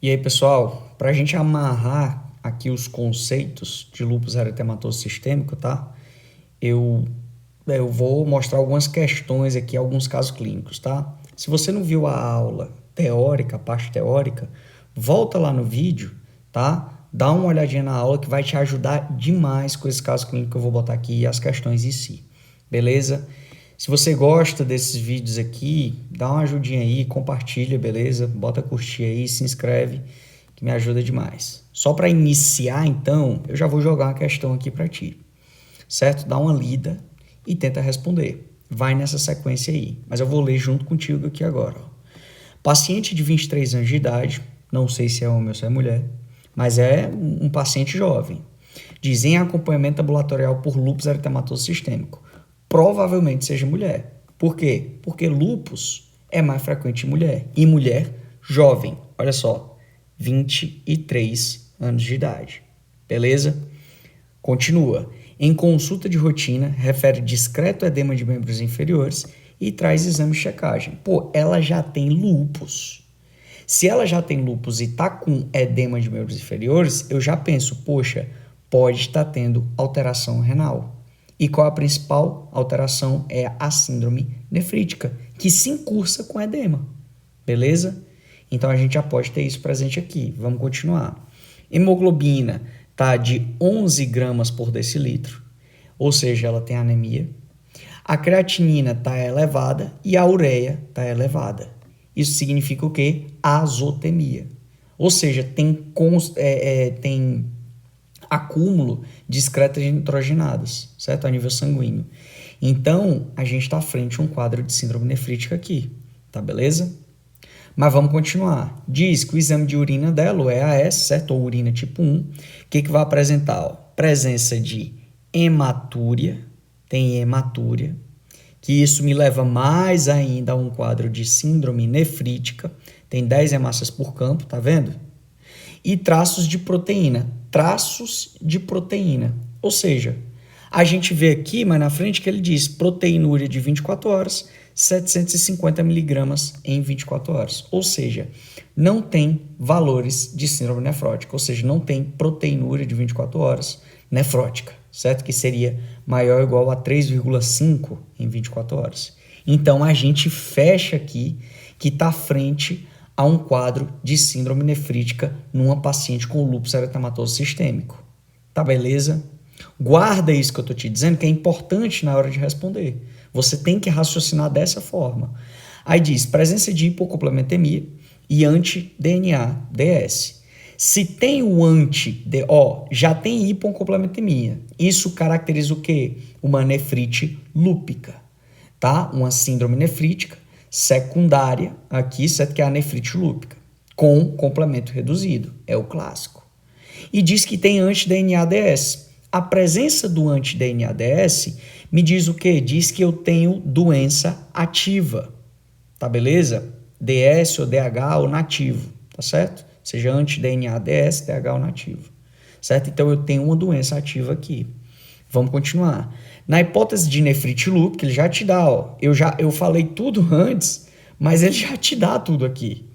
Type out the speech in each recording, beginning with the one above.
E aí, pessoal, para a gente amarrar aqui os conceitos de lúpus eritematoso sistêmico, tá? Eu, eu vou mostrar algumas questões aqui, alguns casos clínicos, tá? Se você não viu a aula teórica, a parte teórica, volta lá no vídeo, tá? Dá uma olhadinha na aula que vai te ajudar demais com esse caso clínico que eu vou botar aqui e as questões em si, beleza? Se você gosta desses vídeos aqui, dá uma ajudinha aí, compartilha, beleza? Bota curtir aí, se inscreve, que me ajuda demais. Só para iniciar, então, eu já vou jogar uma questão aqui para ti, certo? Dá uma lida e tenta responder. Vai nessa sequência aí, mas eu vou ler junto contigo aqui agora. Ó. Paciente de 23 anos de idade, não sei se é homem ou se é mulher, mas é um paciente jovem. Diz em acompanhamento ambulatorial por lúpus eritematoso sistêmico. Provavelmente seja mulher. Por quê? Porque lúpus é mais frequente em mulher. E mulher jovem, olha só, 23 anos de idade. Beleza? Continua. Em consulta de rotina, refere discreto edema de membros inferiores e traz exame de checagem. Pô, ela já tem lúpus. Se ela já tem lúpus e tá com edema de membros inferiores, eu já penso, poxa, pode estar tendo alteração renal. E qual a principal alteração? É a síndrome nefrítica, que se encursa com edema. Beleza? Então a gente já pode ter isso presente aqui. Vamos continuar. Hemoglobina tá de 11 gramas por decilitro, ou seja, ela tem anemia. A creatinina está elevada e a ureia está elevada. Isso significa o quê? Azotemia. Ou seja, tem acúmulo de excretas nitrogenadas, certo? A nível sanguíneo. Então, a gente está frente a um quadro de síndrome nefrítica aqui, tá beleza? Mas vamos continuar. Diz que o exame de urina dela, o EAS, certo? Ou urina tipo 1, o que vai apresentar? Ó, presença de hematúria, tem hematúria, que isso me leva mais ainda a um quadro de síndrome nefrítica, tem 10 hemácias por campo, tá vendo? E traços de proteína, ou seja, a gente vê aqui, mais na frente, que ele diz proteinúria de 24 horas, 750 miligramas em 24 horas, ou seja, não tem valores de síndrome nefrótica, ou seja, não tem proteinúria de 24 horas nefrótica, certo? Que seria maior ou igual a 3,5 em 24 horas. Então, a gente fecha aqui que está frente a um quadro de síndrome nefrítica numa paciente com lúpus eritematoso sistêmico. Tá beleza? Guarda isso que eu estou te dizendo, que é importante na hora de responder. Você tem que raciocinar dessa forma. Aí diz, presença de hipocomplementemia e anti-DNA-DS. Se tem o já tem hipocomplementemia. Isso caracteriza o quê? Uma nefrite lúpica, tá? Uma síndrome nefrítica secundária aqui, certo? Que é a nefrite lúpica, com complemento reduzido, é o clássico. E diz que tem anti-DNA-DS. A presença do anti-DNA-DS me diz o quê? Diz que eu tenho doença ativa, tá beleza? DS ou DH ou nativo, tá certo? Seja anti-DNA-DS, DH ou nativo, certo? Então eu tenho uma doença ativa aqui. Vamos continuar. Na hipótese de nefrite lúpica, ele já te dá, ó. Eu falei tudo antes, mas ele já te dá tudo aqui.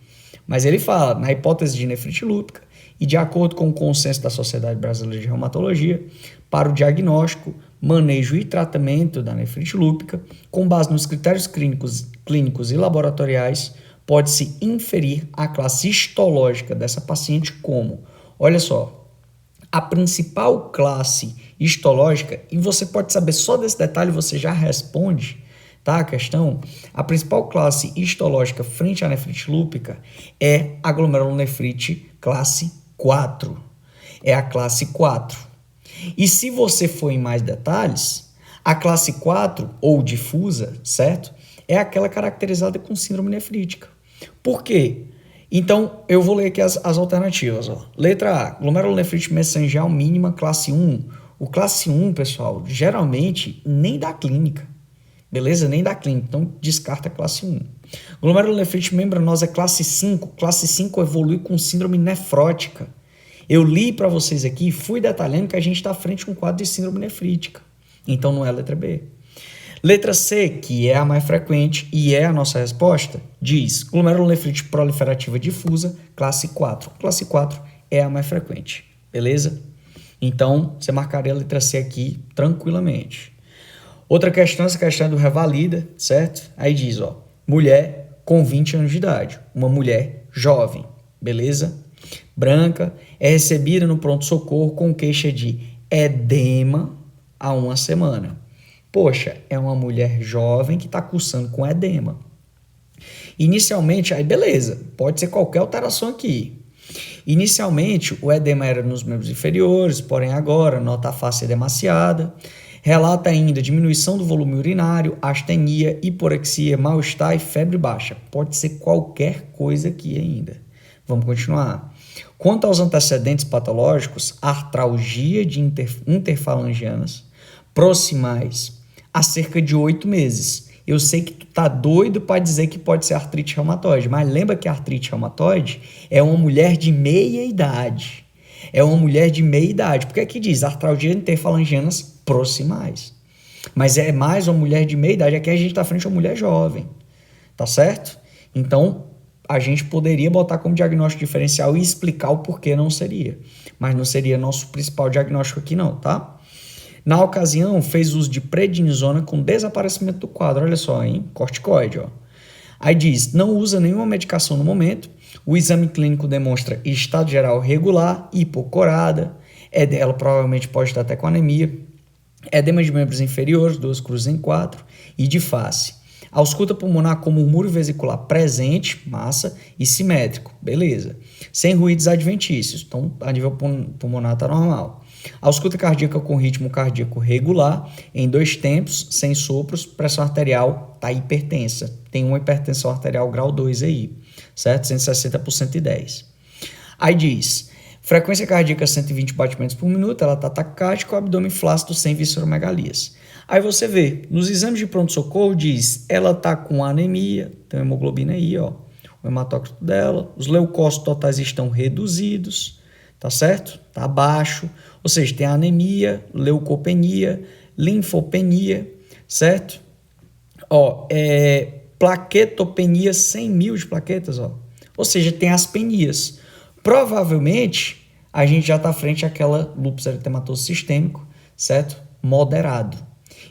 Mas ele fala, na hipótese de nefrite lúpica, e de acordo com o consenso da Sociedade Brasileira de Reumatologia, para o diagnóstico, manejo e tratamento da nefrite lúpica, com base nos critérios clínicos e laboratoriais, pode-se inferir a classe histológica dessa paciente como, olha só, a principal classe histológica, e você pode saber só desse detalhe, você já responde, tá? A questão, a principal classe histológica frente à nefrite lúpica é a glomerulonefrite classe 4. É a classe 4. E se você for em mais detalhes, a classe 4, ou difusa, certo? É aquela caracterizada com síndrome nefrítica. Por quê? Então, eu vou ler aqui as alternativas. Ó. Letra A, glomerulonefrite mesangial mínima, classe 1. O classe 1, pessoal, geralmente nem dá clínica. Beleza? Nem dá clínica. Então, descarta a classe 1. Glomerulonefrite membranosa, classe 5. Classe 5 evolui com síndrome nefrótica. Eu li para vocês aqui e fui detalhando que a gente está frente a um quadro de síndrome nefrítica. Então, não é a letra B. Letra C, que é a mais frequente e é a nossa resposta, diz glomerulonefrite proliferativa difusa, classe 4. Classe 4 é a mais frequente, beleza? Então, você marcaria a letra C aqui tranquilamente. Outra questão, essa questão é do revalida, certo? Aí diz, ó, mulher com 20 anos de idade, uma mulher jovem, beleza? Branca, é recebida no pronto-socorro com queixa de edema há uma semana. Poxa, é uma mulher jovem que está cursando com edema. Inicialmente, aí beleza, pode ser qualquer alteração aqui. Inicialmente, o edema era nos membros inferiores, porém agora, nota a face edemaciada. Relata ainda diminuição do volume urinário, astenia, hiporexia, mal-estar e febre baixa. Pode ser qualquer coisa aqui ainda. Vamos continuar. Quanto aos antecedentes patológicos, artralgia de interfalangianas proximais há cerca de 8 meses. Eu sei que tu tá doido para dizer que pode ser artrite reumatoide, mas lembra que a artrite reumatoide é uma mulher de meia idade. É uma mulher de meia idade. Porque aqui diz artralgia de interfalangianas proximais. Mas é mais uma mulher de meia idade. Aqui a gente está frente a uma mulher jovem. Tá certo? Então, a gente poderia botar como diagnóstico diferencial e explicar o porquê não seria. Mas não seria nosso principal diagnóstico aqui não, tá? Na ocasião, fez uso de prednisona com desaparecimento do quadro. Olha só, hein? Corticoide, ó. Aí diz, não usa nenhuma medicação no momento. O exame clínico demonstra estado geral regular, hipocorada. Ela provavelmente pode estar até com anemia. Edema de membros inferiores, 2 cruzes em 4. E de face. Ausculta pulmonar com murmúrio vesicular presente, massa, e simétrico. Beleza. Sem ruídos adventícios. Então, a nível pulmonar está normal. Ausculta cardíaca com ritmo cardíaco regular, em 2 tempos, sem sopros, pressão arterial está hipertensa. Tem uma hipertensão arterial grau 2 aí, certo? 160 por 110. Aí diz, frequência cardíaca 120 batimentos por minuto, ela está taquicárdica, abdômen flácido sem visceromegalias. Aí você vê, nos exames de pronto-socorro diz, ela está com anemia, tem uma hemoglobina aí, ó, o hematócrito dela, os leucócitos totais estão reduzidos, tá certo? Tá baixo, ou seja, tem anemia, leucopenia, linfopenia, certo? Ó, plaquetopenia, 100 mil de plaquetas, ó. Ou seja, tem as penias. Provavelmente, a gente já está frente àquela lúpus eritematoso sistêmico, certo? Moderado.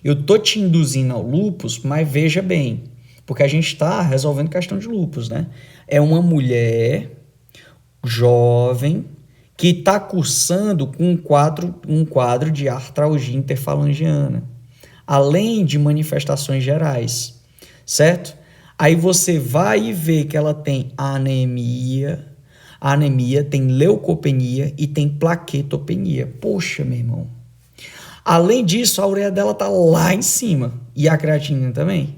Eu tô te induzindo ao lúpus, mas veja bem, porque a gente está resolvendo questão de lúpus, né? É uma mulher jovem que está cursando com um quadro de artralgia interfalangiana, além de manifestações gerais, certo? Aí você vai ver que ela tem anemia, tem leucopenia e tem plaquetopenia. Poxa, meu irmão. Além disso, a ureia dela está lá em cima e a creatinina também,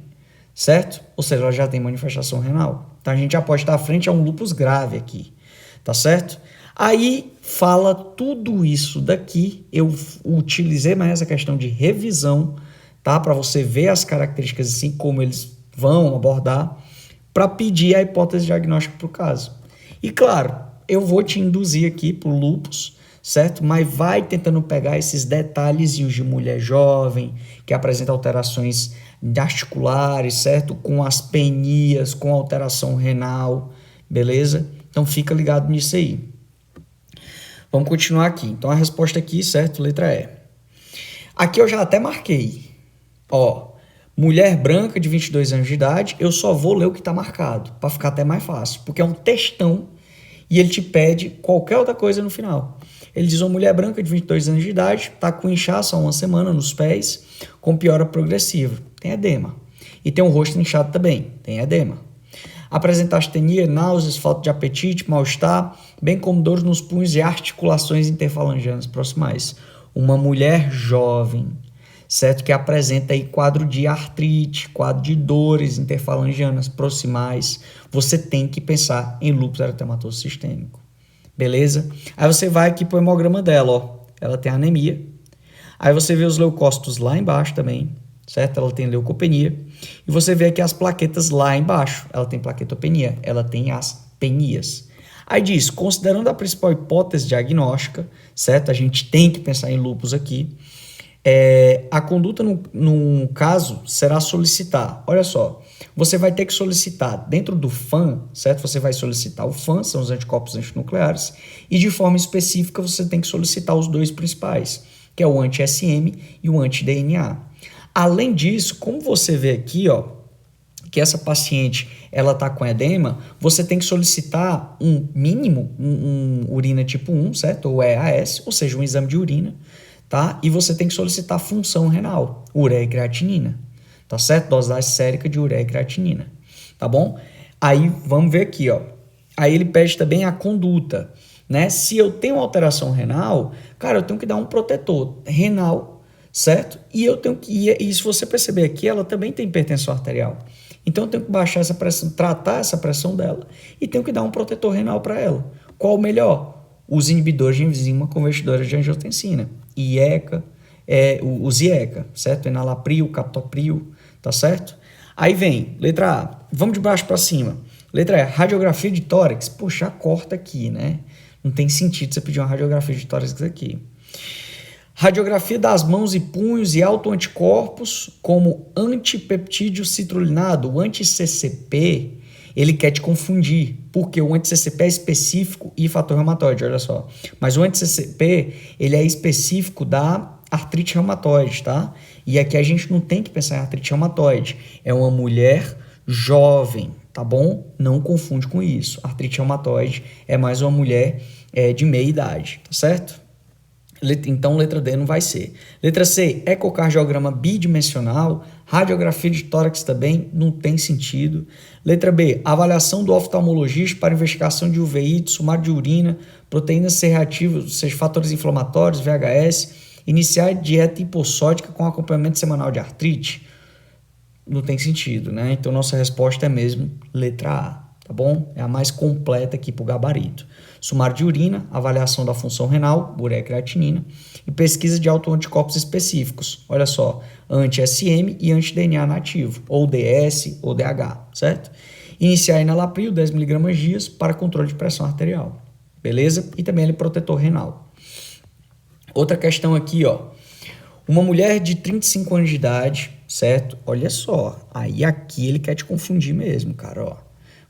certo? Ou seja, ela já tem manifestação renal. Então a gente já pode estar à frente a um lúpus grave aqui, tá certo? Aí fala tudo isso daqui, eu utilizei mais essa questão de revisão, tá? Para você ver as características assim como eles vão abordar, para pedir a hipótese diagnóstica para o caso. E claro, eu vou te induzir aqui para o lúpus, certo? Mas vai tentando pegar esses detalhezinhos de mulher jovem, que apresenta alterações articulares, certo? Com as penias, com alteração renal, beleza? Então fica ligado nisso aí. Vamos continuar aqui. Então, a resposta aqui, certo? Letra E. Aqui eu já até marquei. Ó, mulher branca de 22 anos de idade, eu só vou ler o que está marcado, para ficar até mais fácil, porque é um textão e ele te pede qualquer outra coisa no final. Ele diz, uma mulher branca de 22 anos de idade, está com inchaço há uma semana nos pés, com piora progressiva. Tem edema. E tem um rosto inchado também. Tem edema. Apresenta astenia, náuseas, falta de apetite, mal-estar, bem como dores nos punhos e articulações interfalangianas proximais. Uma mulher jovem, certo? Que apresenta aí quadro de artrite, quadro de dores interfalangianas proximais. Você tem que pensar em lúpus eritematoso sistêmico. Beleza? Aí você vai aqui para o hemograma dela, ó. Ela tem anemia. Aí você vê os leucócitos lá embaixo também, certo? Ela tem leucopenia. E você vê aqui as plaquetas lá embaixo. Ela tem plaquetopenia. Ela tem as penias. Aí diz, considerando a principal hipótese diagnóstica, certo? A gente tem que pensar em lúpus aqui. A conduta, no caso, será solicitar. Olha só, você vai ter que solicitar dentro do FAN, certo? Você vai solicitar o FAN, são os anticorpos antinucleares, e de forma específica você tem que solicitar os dois principais, que é o anti-SM e o anti-DNA. Além disso, como você vê aqui, ó, que essa paciente ela está com edema, você tem que solicitar um mínimo, um urina tipo 1, certo? Ou EAS, ou seja, um exame de urina, tá? E você tem que solicitar função renal, ureia e creatinina, tá certo? Dosagem sérica de ureia e creatinina, tá bom? Aí vamos ver aqui, ó. Aí ele pede também a conduta, né? Se eu tenho alteração renal, cara, eu tenho que dar um protetor renal, certo? E eu tenho que, e se você perceber aqui, ela também tem hipertensão arterial. Então eu tenho que baixar essa pressão, tratar essa pressão dela e tenho que dar um protetor renal para ela. Qual o melhor? Os inibidores de enzima convertidora de angiotensina, IECA, os IECA, certo? Enalapril, captopril, tá certo? Aí vem, letra A, vamos de baixo para cima. Letra E, radiografia de tórax. Poxa, corta aqui, né? Não tem sentido você pedir uma radiografia de tórax aqui. Radiografia das mãos e punhos e autoanticorpos como antipeptídeo citrullinado, o anti-CCP, ele quer te confundir, porque o anti-CCP é específico e fator reumatoide, olha só. Mas o anti-CCP, ele é específico da artrite reumatoide, tá? E aqui a gente não tem que pensar em artrite reumatoide. É uma mulher jovem, tá bom? Não confunde com isso. Artrite reumatoide é mais uma mulher de meia idade, tá certo? Então, letra D não vai ser. Letra C, ecocardiograma bidimensional, radiografia de tórax também, não tem sentido. Letra B, avaliação do oftalmologista para investigação de uveíte, sumário de urina, proteínas C reativas, ou seja, fatores inflamatórios, VHS, iniciar dieta hipossódica com acompanhamento semanal de artrite. Não tem sentido, né? Então, nossa resposta é mesmo letra A, tá bom? É a mais completa aqui para o gabarito. Sumário de urina, avaliação da função renal, ureia e creatinina, e pesquisa de autoanticorpos específicos. Olha só, anti-SM e anti-DNA nativo, ou DS ou DH, certo? Iniciar enalapril, 10mg dias, para controle de pressão arterial, beleza? E também ele é protetor renal. Outra questão aqui, ó. Uma mulher de 35 anos de idade, certo? Olha só, aí aqui ele quer te confundir mesmo, cara, ó.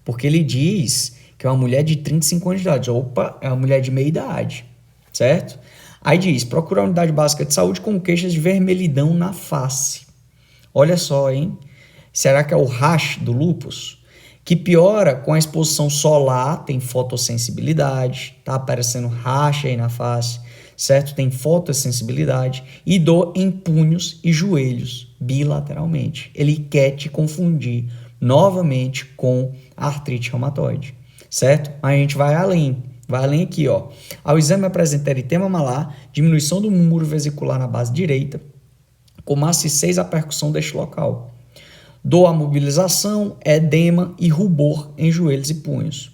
Porque ele diz que é uma mulher de 35 anos de idade. Opa, é uma mulher de meia idade, certo? Aí diz, procura a unidade básica de saúde com queixas de vermelhidão na face. Olha só, hein? Será que é o rash do lúpus? Que piora com a exposição solar, tem fotossensibilidade, tá aparecendo rash aí na face, certo? Tem fotossensibilidade e dor em punhos e joelhos, bilateralmente. Ele quer te confundir novamente com a artrite reumatoide. Certo? Mas a gente vai além aqui, ó. Ao exame apresenta eritema malar, diminuição do muro vesicular na base direita, com maciez a percussão deste local. Dor à mobilização, edema e rubor em joelhos e punhos.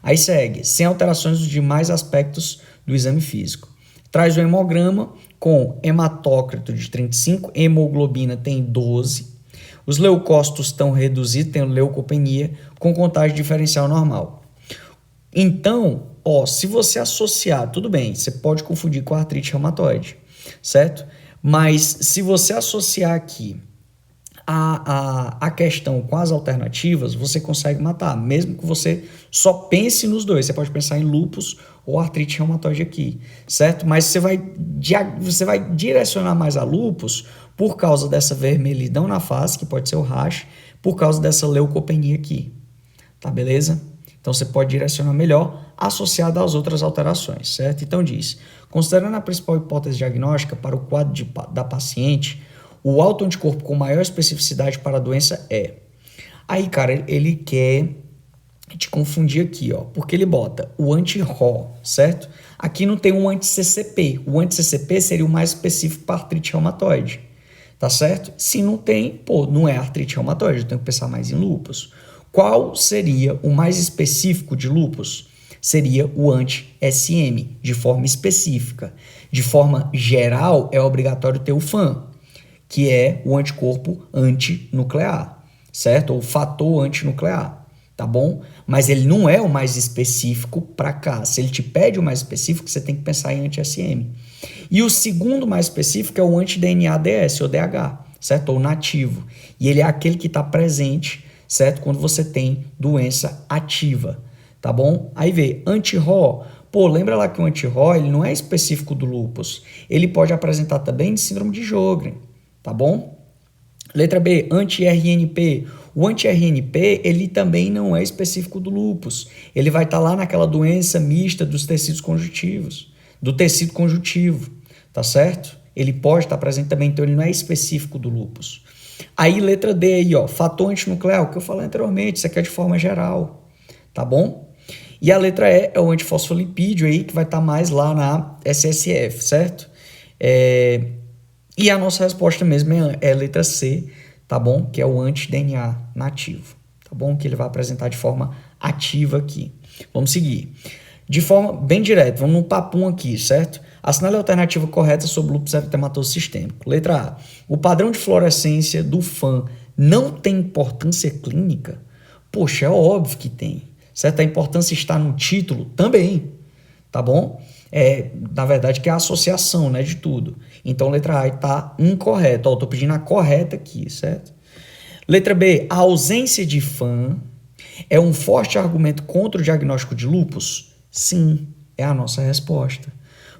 Aí segue, sem alterações dos demais aspectos do exame físico. Traz o hemograma com hematócrito de 35, hemoglobina tem 12, os leucócitos estão reduzidos, tem leucopenia, com contagem diferencial normal. Então, ó, se você associar, tudo bem, você pode confundir com a artrite reumatoide, certo? Mas se você associar aqui a questão com as alternativas, você consegue matar, mesmo que você só pense nos dois. Você pode pensar em lúpus ou artrite reumatoide aqui, certo? Mas você vai direcionar mais a lúpus por causa dessa vermelhidão na face, que pode ser o rash, por causa dessa leucopenia aqui, tá beleza? Então, você pode direcionar melhor associado às outras alterações, certo? Então, diz, considerando a principal hipótese diagnóstica para o quadro da paciente, o autoanticorpo com maior especificidade para a doença é... Aí, cara, ele quer te confundir aqui, ó, porque ele bota o anti-RO, certo? Aqui não tem um anti-CCP. O anti-CCP seria o mais específico para artrite reumatoide, tá certo? Se não tem, pô, não é artrite reumatoide, eu tenho que pensar mais em lúpus. Qual seria o mais específico de lúpus? Seria o anti-SM, de forma específica. De forma geral, é obrigatório ter o FAN, que é o anticorpo antinuclear, certo? Ou fator antinuclear, tá bom? Mas ele não é o mais específico para cá. Se ele te pede o mais específico, você tem que pensar em anti-SM. E o segundo mais específico é o anti-DNA-DS, ou DH, certo? Ou nativo. E ele é aquele que está presente, certo? Quando você tem doença ativa, tá bom? Aí vê, anti-RO. Pô, lembra lá que o anti-RO, ele não é específico do lúpus. Ele pode apresentar também de síndrome de Sjögren, tá bom? Letra B, anti-RNP. O anti-RNP, ele também não é específico do lúpus. Ele vai estar lá naquela doença mista dos tecidos conjuntivos, do tecido conjuntivo, tá certo? Ele pode estar presente também, então ele não é específico do lúpus. Aí, letra D aí, ó, fator antinuclear, o que eu falei anteriormente, isso aqui é de forma geral, tá bom? E a letra E é o antifosfolipídio aí, que vai estar mais lá na SSF, certo? E a nossa resposta mesmo é a letra C, tá bom? Que é o anti-DNA nativo, tá bom? Que ele vai apresentar de forma ativa aqui. Vamos seguir. De forma bem direta, vamos no papum aqui, certo? Assinale a alternativa correta sobre o lúpus eritematoso sistêmico. Letra A. O padrão de fluorescência do FAM não tem importância clínica? Poxa, é óbvio que tem, certo? A importância está no título também, tá bom? Na verdade, que é a associação, né, de tudo. Então, letra A está incorreta. Ó, eu tô pedindo a correta aqui, certo? Letra B. A ausência de FAM é um forte argumento contra o diagnóstico de lúpus? Sim, é a nossa resposta.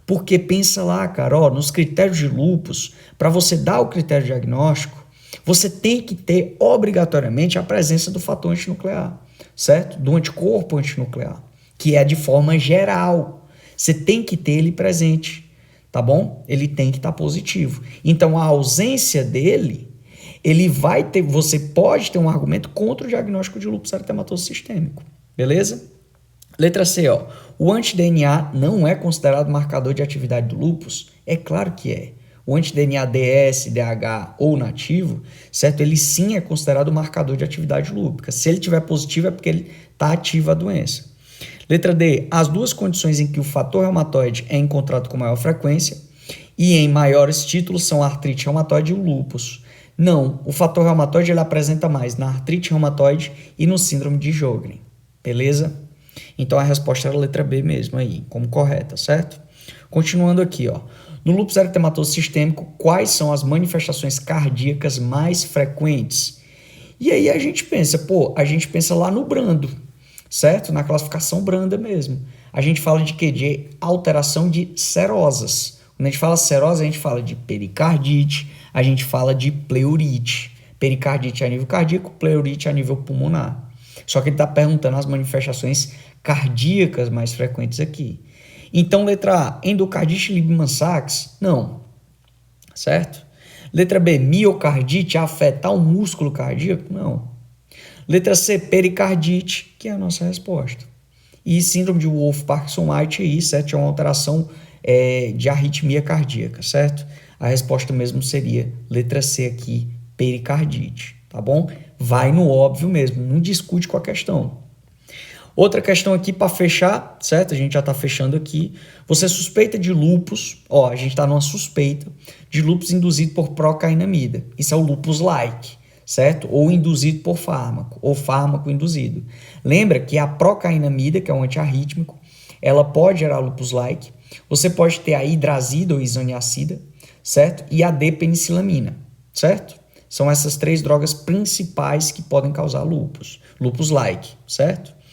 Porque pensa lá, cara, ó, nos critérios de lúpus, para você dar o critério diagnóstico, você tem que ter obrigatoriamente a presença do fator antinuclear, certo? Do anticorpo antinuclear, que é de forma geral. Você tem que ter ele presente, tá bom? Ele tem que estar positivo. Então, a ausência dele, ele vai ter, você pode ter um argumento contra o diagnóstico de lúpus eritematoso sistêmico, beleza? Letra C, ó. O anti-DNA não é considerado marcador de atividade do lúpus? É claro que é. O anti-DNA DS, DH ou nativo, certo? Ele sim é considerado marcador de atividade lúpica. Se ele tiver positivo é porque ele está ativa a doença. Letra D. As duas condições em que o fator reumatoide é encontrado com maior frequência e em maiores títulos são a artrite reumatoide e o lúpus. Não, o fator reumatoide ele apresenta mais na artrite reumatoide e no síndrome de Sjögren. Beleza? Então a resposta era a letra B mesmo aí, como correta, certo? Continuando aqui, ó. No lúpus eritematoso sistêmico, quais são as manifestações cardíacas mais frequentes? E aí a gente pensa lá no brando, certo? Na classificação branda mesmo. A gente fala de quê? De alteração de serosas. Quando a gente fala serosa, a gente fala de pericardite, a gente fala de pleurite. Pericardite a nível cardíaco, pleurite a nível pulmonar. Só que ele está perguntando as manifestações cardíacas mais frequentes aqui. Então, letra A, endocardite Liebman-Sachs? Não. Certo? Letra B, miocardite afetar o músculo cardíaco? Não. Letra C, pericardite, que é a nossa resposta. E síndrome de Wolff-Parkinson-White aí, certo? É uma alteração de arritmia cardíaca, certo? A resposta mesmo seria letra C aqui, pericardite, tá bom? Vai no óbvio mesmo, não discute com a questão. Outra questão aqui para fechar, certo? A gente já está fechando aqui. Você suspeita de lúpus, ó, a gente está numa suspeita de lúpus induzido por procainamida. Isso é o lúpus-like, certo? Ou induzido por fármaco, ou fármaco induzido. Lembra que a procainamida, que é um antiarrítmico, ela pode gerar lúpus-like. Você pode ter a hidrazida ou isoniazida, certo? E a D-penicillamina, certo? São essas três drogas principais que podem causar lúpus, lúpus-like, certo?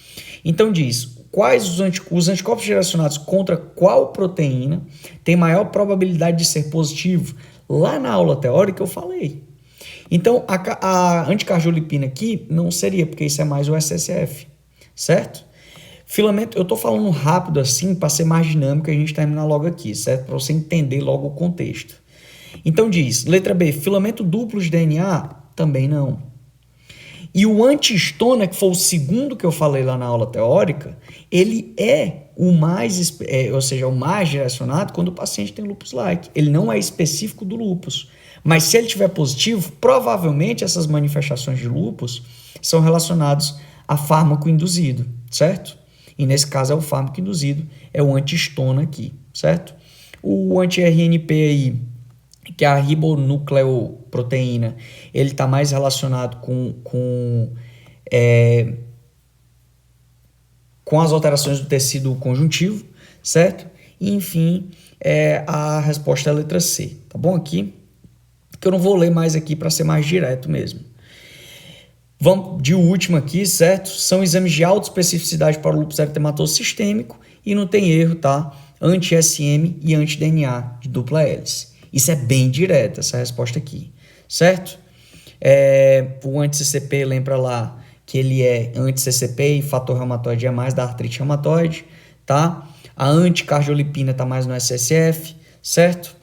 Então diz, quais os anticorpos direcionados contra qual proteína tem maior probabilidade de ser positivo? Lá na aula teórica eu falei. Então a anticardiolipina aqui não seria, porque isso é mais o SSF, certo? Filamento, eu estou falando rápido assim para ser mais dinâmico e a gente terminar logo aqui, certo? Para você entender logo o contexto. Então diz, letra B, filamento duplo de DNA? Também não. E o antihistona, que foi o segundo que eu falei lá na aula teórica, ele é o mais, ou seja, o mais direcionado quando o paciente tem lupus-like. Ele não é específico do lupus. Mas se ele tiver positivo, provavelmente essas manifestações de lupus são relacionadas a fármaco induzido, certo? E nesse caso é o fármaco induzido, é o antihistona aqui, certo? O anti-RNP aí, que é a ribonucleoproteína, ele está mais relacionado com as alterações do tecido conjuntivo, certo? E, enfim, a resposta é a letra C, tá bom aqui? Que eu não vou ler mais aqui para ser mais direto mesmo. Vamos de último aqui, certo? São exames de alta especificidade para o lúpus eritematoso sistêmico e não tem erro, tá? Anti-SM e anti-DNA de dupla hélice. Isso é bem direto, essa resposta aqui, certo? O anti-CCP, lembra lá que ele é anti-CCP e fator reumatoide é mais da artrite reumatoide, tá? A anticardiolipina tá mais no SSF, certo?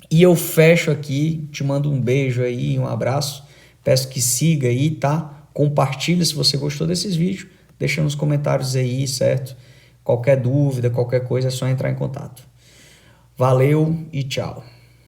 E eu fecho aqui, te mando um beijo aí, um abraço. Peço que siga aí, tá? Compartilha se você gostou desses vídeos. Deixa nos comentários aí, certo? Qualquer dúvida, qualquer coisa, é só entrar em contato. Valeu e tchau.